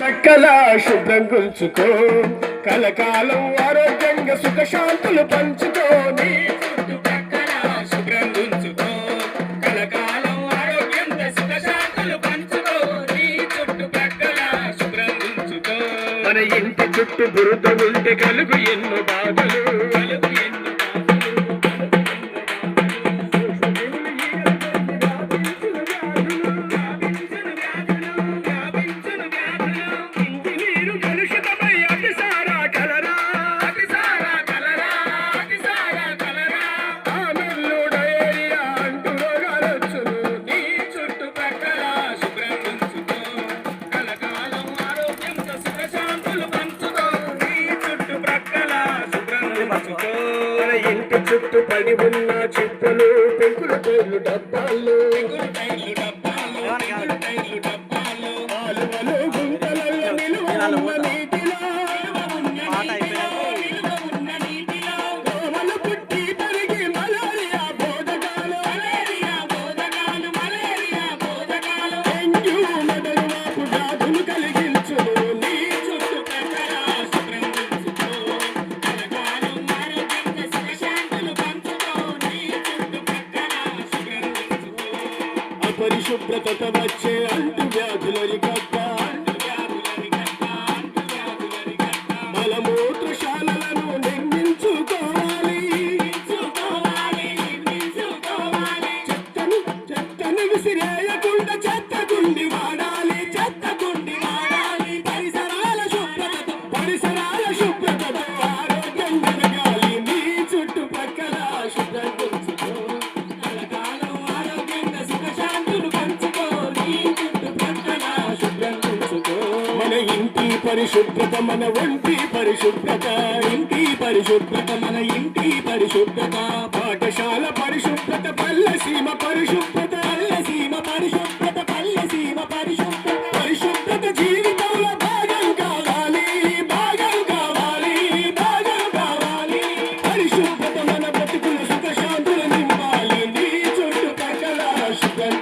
చక్కల శుభ్రం గుంచుకో, కలకాలం ఆరోగ్యంగా సుఖశాంతులు పంచుకో. నీ చుట్టుపక్కల శుభ్రం గుంచుకో, కలకాలం ఆరోగ్యంగా సుఖశాంతులు పంచుకో. నీ చుట్టుపక్కల శుభ్రం గుంచుకో. మన ఇంటి చుట్టూ బురద ఉంటే కలుగు ఎన్నో బాధలు, కలుగు ఎన్నో ఇంటి చుట్టూ పడి ఉన్న చిప్పలు పెంకుల టైర్లు డబ్బాలు, ఆలువలు గుంతలలో నిలువ నీటిలో దోమలు పుట్టి పెరిగి మలేరియా బోధకాలు, డెంగ్యూ మొదలు వాపు వ్యాధులు కలిగించును. నీ చుట్టుపక్కల శుభ్రం గుంచుకో, కలకాలం ఆరోగ్యంగా సుఖశాంతులు పంచుకో. నీ చుట్టుపక్కల శుభ్రం గుంచుకో. అపరిశుభ్రత వచ్చే అంటు వ్యాధులరికట్ట, మలమూత్రశాలలను నిర్మించుకోవాలి. చెత్తను విసిరేయకుండా చెత్త గుండి వాడాలి, చెత్త గుండి వాడాలి. పరిసరాల శుభ్రతతో ఆరోగ్యం పెరగాలి. నీ చుట్టుపక్కల శుభ్రం గుంచుకో, కలకాలం ఆరోగ్యంగా సుఖశాంతులు పంచుకో. నీ చుట్టుపక్కల శుభ్రం గుంచుకో. మన ఇంటి పరిశుభ్రత మన ఒంటి పరిశుభ్రత, ఇంటి పరిశుభ్రత మన ఇంటి పరిశుభ్రత. పాఠశాల పరిశుభ్రత, పల్లెసీమ పరిశుభ్రత, పల్లెసీమ పరిశుభ్రత, పల్లెసీమ పరిశుభ్రత. పరిశుభ్రత జీవితంలో భాగం కావాలి, భాగం కావాలి, భాగం కావాలి. పరిశుభ్రత మన బ్రతుకుల సుఖశాంతులు నింపాలి. నీ చుట్టుపక్కల శుభ్రం